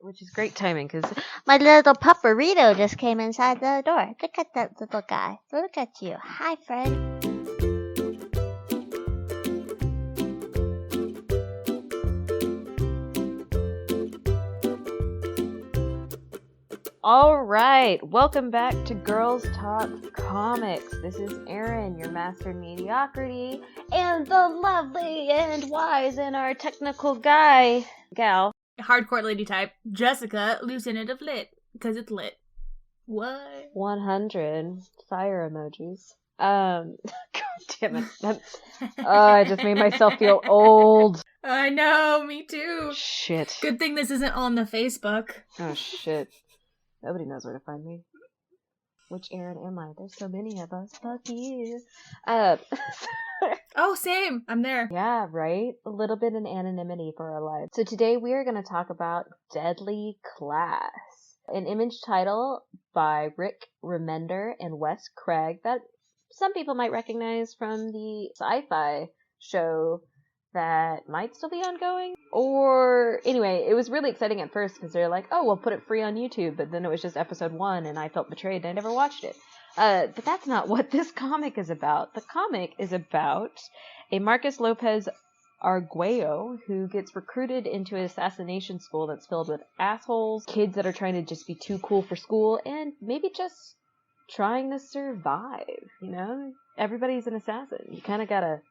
which is great timing because my little pupperito just came inside the door. Look at that little guy. Look at you. Hi, Fred. All right, welcome back to Girls Talk Comics. This is Erin, your master in mediocrity, and the lovely and wise and our technical gal. Hardcore lady type, Jessica, lieutenant of lit, because it's lit. What? 100 fire emojis. God damn it. I just made myself feel old. I know, me too. Shit. Good thing this isn't on the Facebook. Oh, shit. Nobody knows where to find me. Which Erin am I? There's so many of us. Fuck you. Oh, same. I'm there. Yeah, right? A little bit in anonymity for our lives. So today we are going to talk about Deadly Class. An image title by Rick Remender and Wes Craig that some people might recognize from the sci-fi show that might still be ongoing. Or, anyway, it was really exciting at first because they're like, oh, we'll put it free on YouTube. But then it was just episode 1 and I felt betrayed and I never watched it. But that's not what this comic is about. The comic is about a Marcus Lopez Arguello who gets recruited into an assassination school that's filled with assholes, kids that are trying to just be too cool for school, and maybe just trying to survive, you know? Everybody's an assassin. You kind of gotta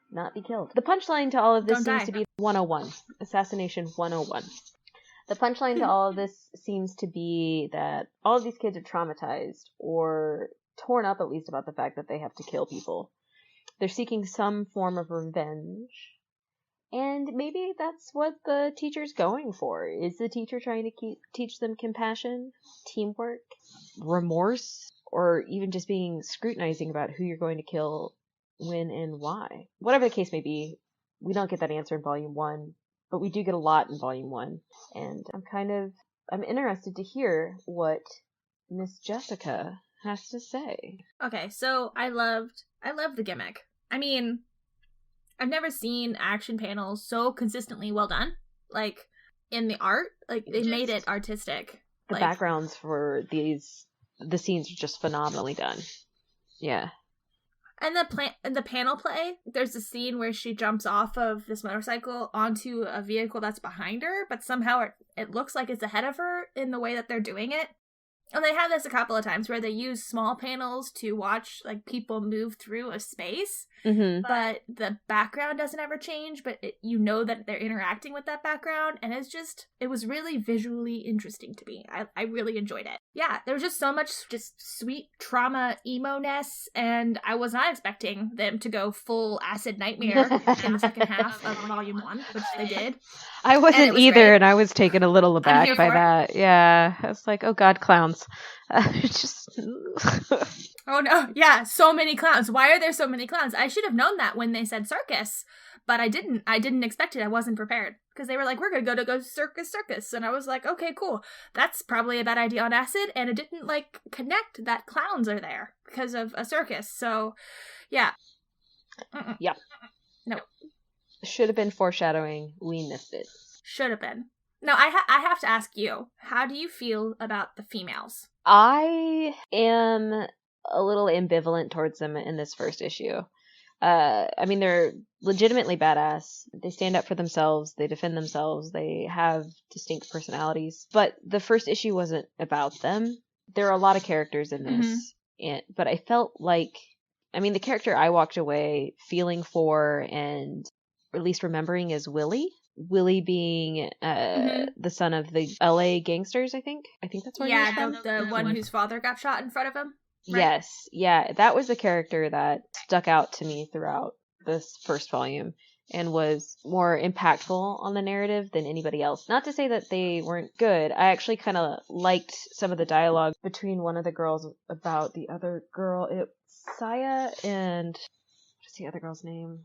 not be killed. The punchline to all of this seems to be 101. Assassination 101. The punchline to all of this seems to be that all of these kids are traumatized or torn up at least about the fact that they have to kill people. They're seeking some form of revenge. And maybe that's what the teacher's going for. Is the teacher trying to teach them compassion, teamwork, remorse, or even just being scrutinizing about who you're going to kill, when, and why? Whatever the case may be, we don't get that answer in Volume 1, but we do get a lot in Volume 1. And I'm interested to hear what Miss Jessica has to say. Okay, so I love the gimmick. I mean, I've never seen action panels so consistently well done. Like, in the art, like, they made it artistic. The backgrounds for the scenes are just phenomenally done. Yeah. And the panel play, there's a scene where she jumps off of this motorcycle onto a vehicle that's behind her, but somehow it looks like it's ahead of her in the way that they're doing it. And they have this a couple of times where they use small panels to watch like people move through a space, but the background doesn't ever change, but you know that they're interacting with that background, and it was really visually interesting to me. I really enjoyed it. Yeah, there was just so much just sweet trauma emo-ness, and I was not expecting them to go full acid nightmare in the second half of Volume 1, which they did. I wasn't either, great. And I was taken a little aback by that. Yeah, I was like, oh god, clowns. Oh no, yeah, so many clowns. Why are there so many clowns? I should have known that when they said circus, but I didn't expect it. I wasn't prepared because they were like, we're gonna go circus, and I was like, okay, cool. That's probably a bad idea on acid, and it didn't like connect that clowns are there because of a circus. So, yeah. Yeah. No. Should have been foreshadowing. We missed it. Should have been. No, I have to ask you, how do you feel about the females? I am a little ambivalent towards them in this first issue. I mean, they're legitimately badass. They stand up for themselves. They defend themselves. They have distinct personalities. But the first issue wasn't about them. There are a lot of characters in this. But I felt like, I mean, the character I walked away feeling for and at least remembering is Willie. Willie being the son of the LA gangsters, I think. I think that's where he was from. Yeah, the one whose father got shot in front of him. Right? Yes, yeah. That was the character that stuck out to me throughout this first volume and was more impactful on the narrative than anybody else. Not to say that they weren't good. I actually kind of liked some of the dialogue between one of the girls about the other girl. Saya and... what's the other girl's name?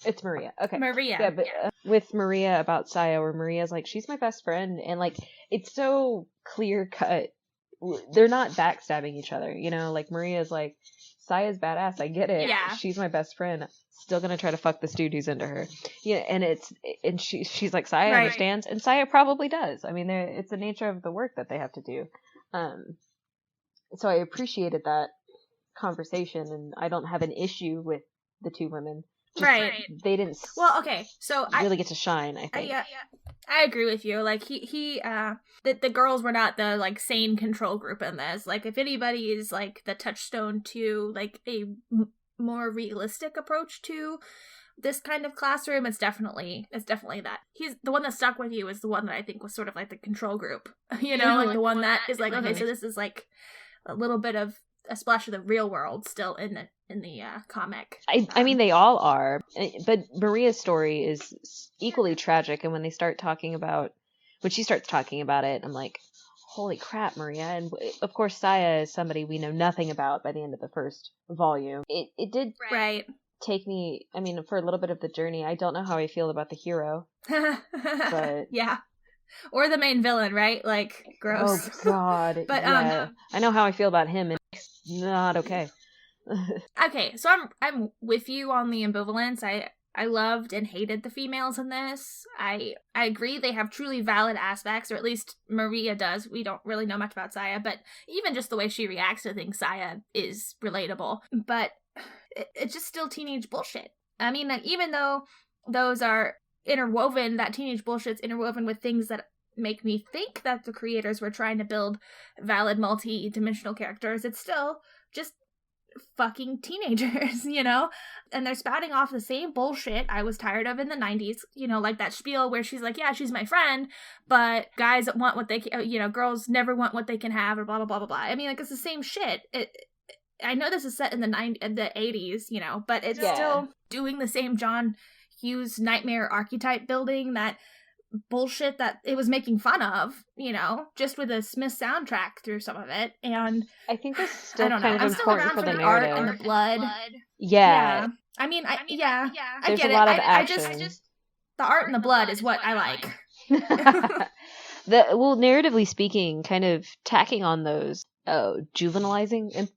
It's Maria. Okay. Maria. Yeah, but with Maria about Saya, where Maria's like, she's my best friend. And like, it's so clear cut. They're not backstabbing each other, you know? Like, Maria's like, Saya's badass. I get it. Yeah. She's my best friend. still gonna try to fuck this dude who's into her. Yeah, and she's like, Saya Right. understands, and Saya probably does. I mean, it's the nature of the work that they have to do. So I appreciated that conversation, and I don't have an issue with the two women. Right. They didn't. Well, okay, so really get to shine. I think. I agree with you. Like the girls were not the like sane control group in this. Like if anybody is like the touchstone to like a more realistic approach to this kind of classroom, it's definitely that. He's the one that stuck with you is the one that I think was sort of like the control group. You know, like the one that is like, okay, so this is like a little bit of a splash of the real world still in the comic. I mean, they all are, but Maria's story is equally tragic. And when she starts talking about it, I'm like, holy crap, Maria. And of course, Saya is somebody we know nothing about by the end of the first volume. It did take me, I mean, for a little bit of the journey. I don't know how I feel about the hero, but yeah. Or the main villain, right? Like, gross. Oh, God. But yeah. I know how I feel about him, and it's not okay. Okay, so I'm with you on the ambivalence. I loved and hated the females in this. I agree they have truly valid aspects, or at least Maria does. We don't really know much about Saya, but even just the way she reacts to things, Saya is relatable. But it's just still teenage bullshit. I mean, like, even though those are interwoven, that teenage bullshit's interwoven with things that make me think that the creators were trying to build valid multi-dimensional characters, it's still just fucking teenagers, you know? And they're spouting off the same bullshit I was tired of in the 90s, you know, like that spiel where she's like, yeah, she's my friend, but guys want what they can, you know, girls never want what they can have, or blah, blah, blah, blah, blah. I mean, like, it's the same shit. I know this is set in the 80s, you know, but it's still doing the same John Hughes nightmare archetype building, that bullshit that it was making fun of, you know, just with a Smith soundtrack through some of it. And I think that's still I don't know. kind of I'm still important around for the art narrative. and the blood. Yeah. I mean, I There's get a lot it. of action. I just the art and the blood is what I like. Narratively speaking, kind of tacking on those juvenilizing and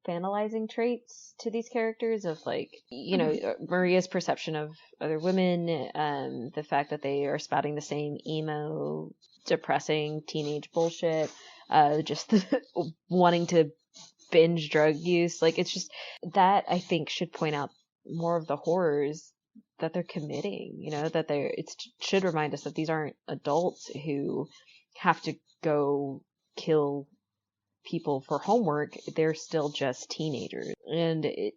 infantilizing traits to these characters of, like, you know, Maria's perception of other women, the fact that they are spouting the same emo, depressing teenage bullshit, just wanting to binge drug use. Like, it's just that I think should point out more of the horrors that they're committing, you know, that it should remind us that these aren't adults who have to go kill people for homework. They're still just teenagers, and it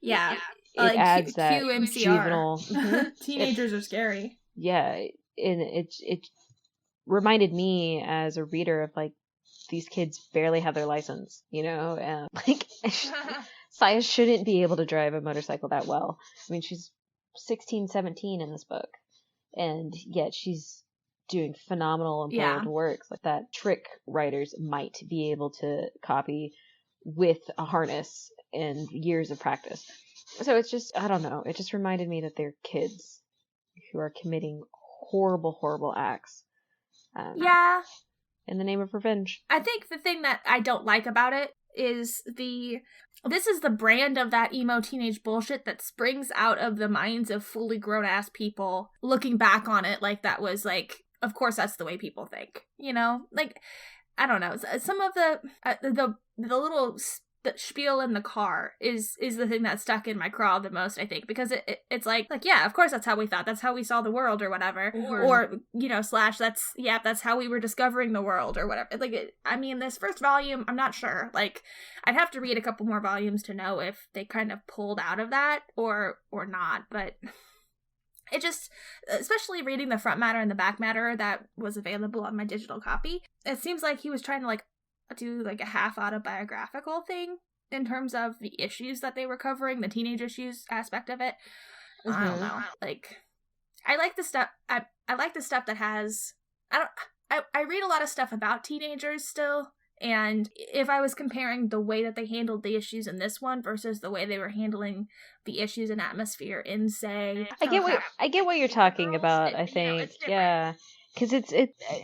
adds that QMCR. juvenile. Teenagers are scary. Yeah, and it reminded me as a reader of, like, these kids barely have their license, you know, like Saya shouldn't be able to drive a motorcycle that well. I mean, she's 16, 17 in this book, and yet she's doing phenomenal and bold works like that trick writers might be able to copy with a harness and years of practice. So it's just, I don't know, it just reminded me that they're kids who are committing horrible, horrible acts. In the name of revenge. I think the thing that I don't like about it is this is the brand of that emo teenage bullshit that springs out of the minds of fully grown-ass people looking back on it like that was, like, of course that's the way people think, you know? Like, I don't know. Some of the little spiel in the car is the thing that stuck in my craw the most, I think, because it's like, yeah, of course that's how we thought, that's how we saw the world, or whatever, or you know, / that's how we were discovering the world, or whatever. Like, I mean, this first volume, I'm not sure, like, I'd have to read a couple more volumes to know if they kind of pulled out of that or not, but it just, especially reading the front matter and the back matter that was available on my digital copy, it seems like he was trying to, like, do, like, a half autobiographical thing in terms of the issues that they were covering, the teenage issues aspect of it. I don't know. Like, I like the stuff. I like the stuff that has. I read a lot of stuff about teenagers still, and if I was comparing the way that they handled the issues in this one versus the way they were handling the issues and atmosphere in, say, I get what you're talking about. I think, yeah, because it's.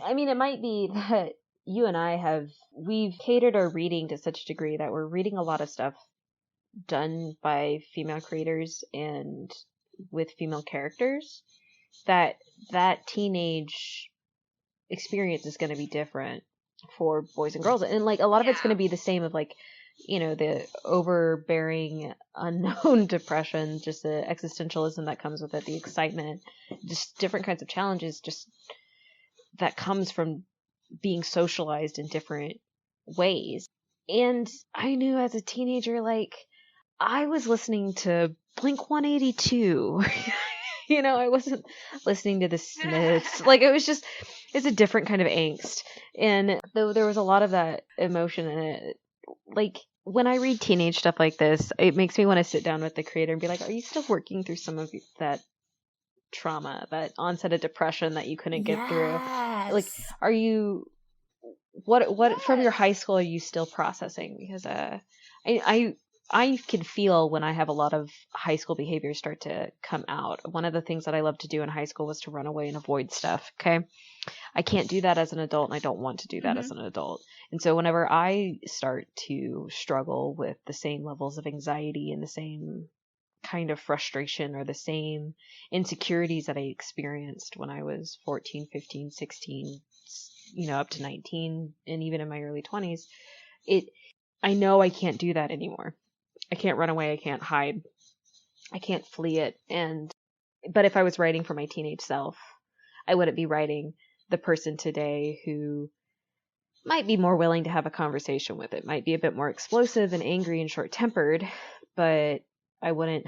I mean, it might be that you and I we've catered our reading to such a degree that we're reading a lot of stuff done by female creators, and with female characters, that teenage experience is going to be different for boys and girls. And like a lot of it's going to be the same of like, you know, the overbearing unknown depression, just the existentialism that comes with it, the excitement, just different kinds of challenges, just that comes from being socialized in different ways. And I knew as a teenager, like, I was listening to Blink 182. You know, I wasn't listening to the Smiths. Like, it's a different kind of angst. And though there was a lot of that emotion in it, like, when I read teenage stuff like this, it makes me want to sit down with the creator and be like, are you still working through some of that trauma, that onset of depression that you couldn't get through? Like, are you, what from your high school are you still processing? Because I can feel when I have a lot of high school behaviors start to come out. One of the things that I loved to do in high school was to run away and avoid stuff. Okay. I can't do that as an adult, and I don't want to do that as an adult. And so whenever I start to struggle with the same levels of anxiety and the same kind of frustration or the same insecurities that I experienced when I was 14, 15, 16, you know, up to 19, and even in my early 20s, I know I can't do that anymore. I can't run away. I can't hide. I can't flee it. But if I was writing for my teenage self, I wouldn't be writing the person today who might be more willing to have a conversation with it, might be a bit more explosive and angry and short-tempered, but I would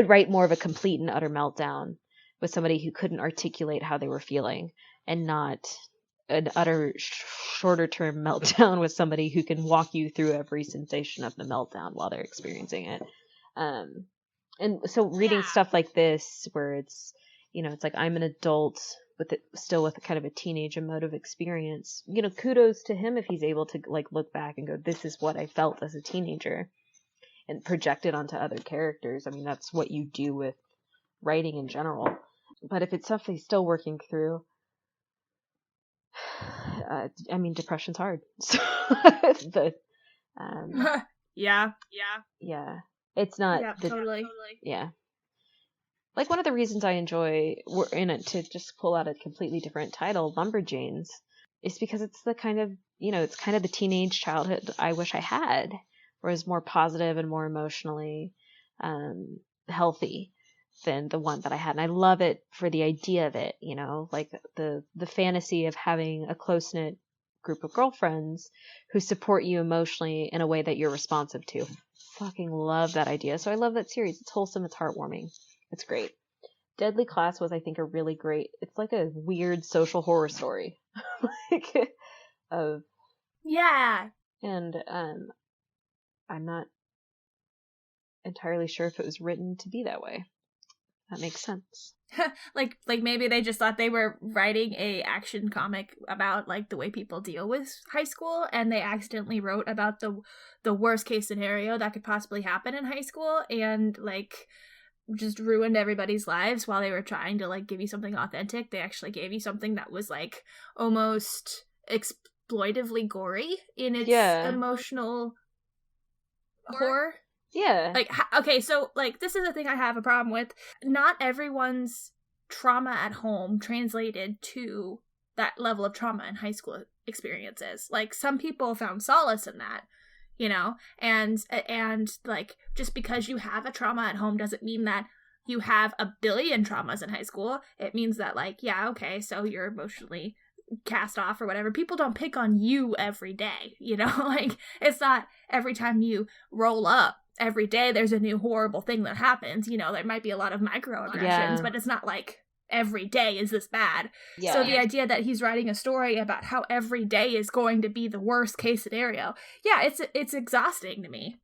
write more of a complete and utter meltdown with somebody who couldn't articulate how they were feeling, and not an utter shorter term meltdown with somebody who can walk you through every sensation of the meltdown while they're experiencing it. And so reading stuff like this, where it's, you know, it's like I'm an adult still with kind of a teenage emotive experience, you know, kudos to him if he's able to like look back and go, this is what I felt as a teenager, and project it onto other characters. I mean, that's what you do with writing in general. But if it's something he's still working through, I mean, depression's hard. So, yeah. It's not. Yeah, totally. Yeah. Like, one of the reasons I enjoy, we're in it to just pull out a completely different title, Lumberjanes, is because it's the kind of, you know, it's kind of the teenage childhood I wish I had, where it was more positive and more emotionally healthy than the one that I had. And I love it for the idea of it, you know, like the fantasy of having a close-knit group of girlfriends who support you emotionally in a way that you're responsive to. Fucking love that idea. So I love that series. It's wholesome. It's heartwarming. It's great. Deadly Class was, I think, a really great, it's like a weird social horror story. Yeah. And I'm not entirely sure if it was written to be that way. That makes sense. like maybe they just thought they were writing a action comic about like the way people deal with high school, and they accidentally wrote about the worst case scenario that could possibly happen in high school, and like just ruined everybody's lives while they were trying to like give you something authentic. They actually gave you something that was like almost exploitively gory in its emotional horror. Yeah. Like, okay, so, like, this is the thing I have a problem with. Not everyone's trauma at home translated to that level of trauma in high school experiences. Like, some people found solace in that, you know? And like, just because you have a trauma at home doesn't mean that you have a billion traumas in high school. It means that, like, yeah, okay, so you're emotionally cast off or whatever. People don't pick on you every day, you know? Like, it's not every time you roll up every day there's a new horrible thing that happens. You know, there might be a lot of microaggressions, but it's not like every day is this bad. Yeah. So the idea that he's writing a story about how every day is going to be the worst case scenario, yeah, it's exhausting to me.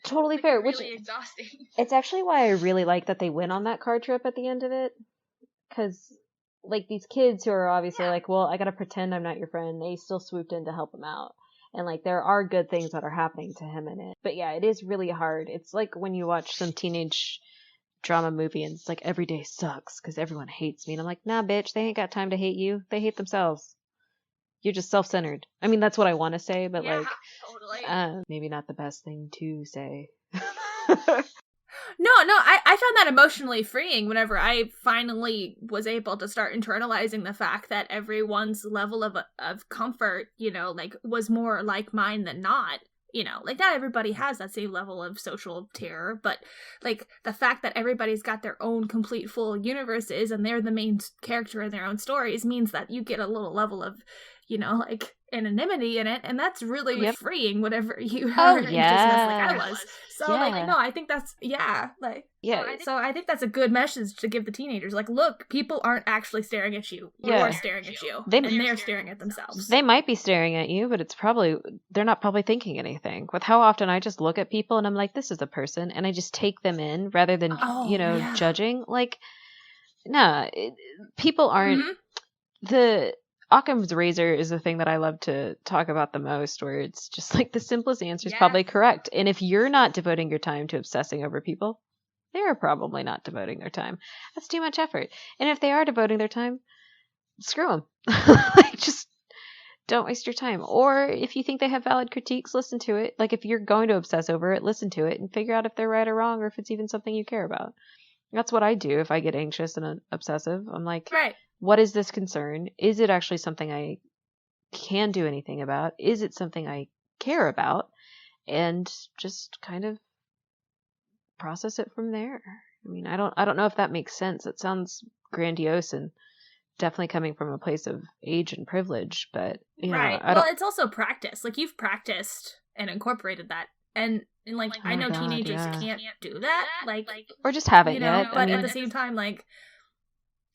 Totally fair. Really which exhausting. It's actually why I really like that they went on that car trip at the end of it, because like these kids who are obviously like, well, I gotta pretend I'm not your friend, they still swooped in to help him out. And, like, there are good things that are happening to him in it. But, yeah, it is really hard. It's like when you watch some teenage drama movie and it's like, every day sucks because everyone hates me. And I'm like, nah, bitch, they ain't got time to hate you. They hate themselves. You're just self-centered. I mean, that's what I want to say, but, totally. Maybe not the best thing to say. No, I found that emotionally freeing whenever I finally was able to start internalizing the fact that everyone's level of comfort, like, was more like mine than not. Like, not everybody has that same level of social terror, but, like, the fact that everybody's got their own complete full universes and they're the main character in their own stories means that you get a little level of, like, anonymity in it, and that's really freeing whenever you are in business like I was. So, like, no, I think that's, so I think that's a good message to give the teenagers. Like, look, people aren't actually staring at you. You're staring at you. They're staring at themselves. They might be staring at you, but they're not probably thinking anything. With how often I just look at people and I'm like, this is a person, and I just take them in rather than, judging. Like, nah, people aren't, the Occam's razor is the thing that I love to talk about the most, where it's just like the simplest answer is probably correct. And if you're not devoting your time to obsessing over people, they're probably not devoting their time. That's too much effort. And if they are devoting their time, screw them. Like, just don't waste your time. Or if you think they have valid critiques, listen to it. Like, if you're going to obsess over it, listen to it and figure out if they're right or wrong, or if it's even something you care about. That's what I do if I get anxious and obsessive. I'm like, what is this concern? Is it actually something I can do anything about? Is it something I care about? And just kind of process it from there. I mean, I don't know if that makes sense. It sounds grandiose and definitely coming from a place of age and privilege, but well, it's also practice. Like, you've practiced and incorporated that, and like, I know teenagers can't do that, like, or just haven't yet. But at the same time, like,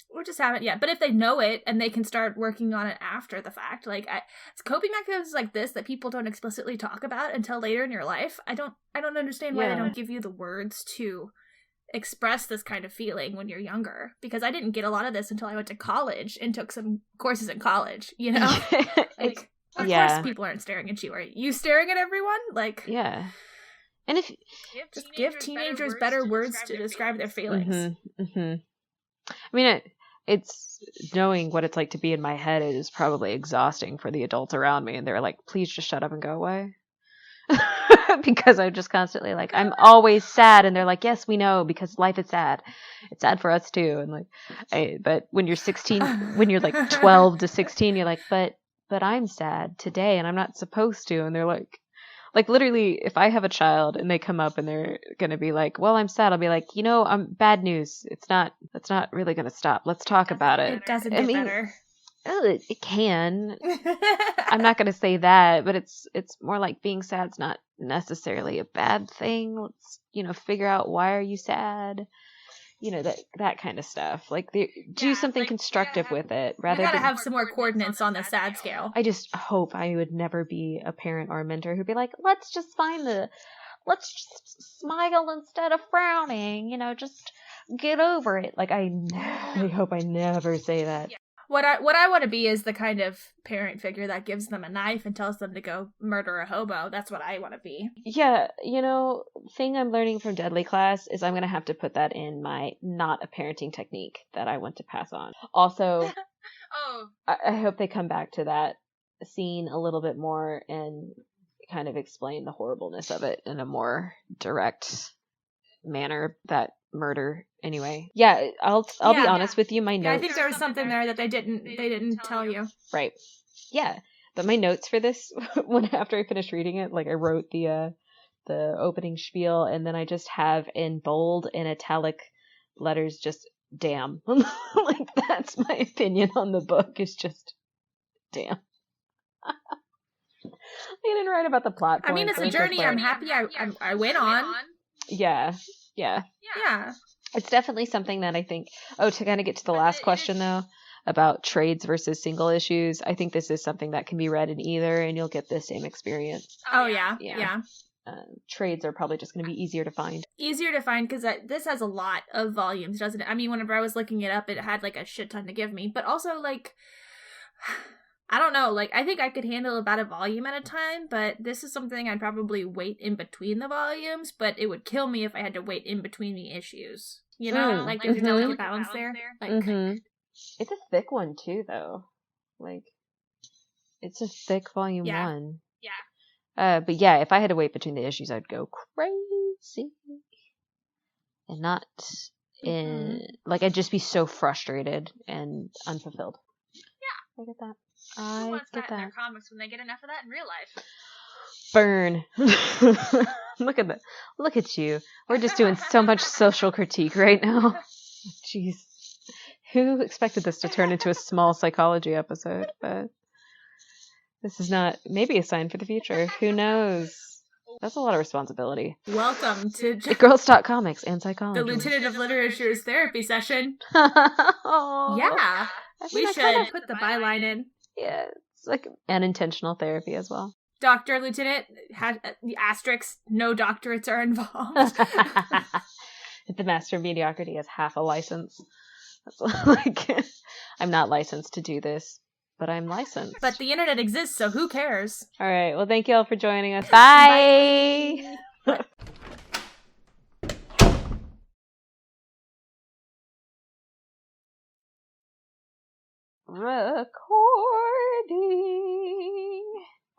or just haven't yet. But if they know it and they can start working on it after the fact, like, it's coping mechanisms like this that people don't explicitly talk about until later in your life. I don't understand why they don't give you the words to express this kind of feeling when you're younger, because I didn't get a lot of this until I went to college and took some courses in college, like, of course people aren't staring at you. Are you staring at everyone? Like, and if just give teenagers better words to describe their feelings. I mean, it's knowing what it's like to be in my head is probably exhausting for the adults around me, and they're like, please just shut up and go away. Because I'm just constantly like, I'm always sad, and they're like, yes, we know, because life is sad. It's sad for us too. And like, but when you're 16, when you're like 12 to 16, you're like, but I'm sad today, and I'm not supposed to. And they're like literally, if I have a child and they come up and they're gonna be like, well, I'm sad, I'll be like, I'm bad news. That's not really gonna stop. Let's talk about it. It doesn't get better. It can. I'm not going to say that, but it's more like being sad's not necessarily a bad thing. Let's, figure out, why are you sad? That kind of stuff. Like, do something constructive with it, rather than have some more coordinates on the sad scale. I just hope I would never be a parent or a mentor who'd be like, let's just smile instead of frowning, just get over it. Like, I hope I never say that. What I want to be is the kind of parent figure that gives them a knife and tells them to go murder a hobo. That's what I want to be. Yeah, thing I'm learning from Deadly Class is I'm going to have to put that in my not a parenting technique that I want to pass on. Also, I hope they come back to that scene a little bit more and kind of explain the horribleness of it in a more direct manner. That murder, anyway. Yeah, I'll be honest with you. My notes. I think there was something there that they didn't tell you. Right. Yeah, but my notes for this, after I finished reading it, like, I wrote the opening spiel, and then I just have in bold and italic letters, just damn. Like, that's my opinion on the book. Is just damn. I didn't write about the plot points. I mean, it's a journey. I'm happy I went on. Yeah. It's definitely something that I think, to kind of get to the last question, though, about trades versus single issues, I think this is something that can be read in either, and you'll get the same experience. Oh, yeah. Trades are probably just going to be easier to find. Easier to find, because this has a lot of volumes, doesn't it? I mean, whenever I was looking it up, it had, like, a shit ton to give me, but also, like, I don't know, like, I think I could handle about a volume at a time, but this is something I'd probably wait in between the volumes, but it would kill me if I had to wait in between the issues. Like, there's a delicate balance there. Like, It's a thick one, too, though. Like, it's a thick volume 1. Yeah. But yeah, if I had to wait between the issues, I'd go crazy. and not in like I'd just be so frustrated and unfulfilled. Yeah, I get that. Who wants that in their comics when they get enough of that in real life? Burn. Look at you. We're just doing so much social critique right now. Jeez. Who expected this to turn into a small psychology episode? But this is not maybe a sign for the future. Who knows? That's a lot of responsibility. Welcome to Girls Talk Comics and Psychology. The Lieutenant of Literature's therapy session. Oh, yeah. We should put the byline in. Yeah, it's like unintentional therapy as well. Dr. Lieutenant, the asterisk, no doctorates are involved. The Master of Mediocrity has half a license. That's like, I'm not licensed to do this, but I'm licensed. But the internet exists, so who cares? All right. Well, thank you all for joining us. Bye. Bye. Record.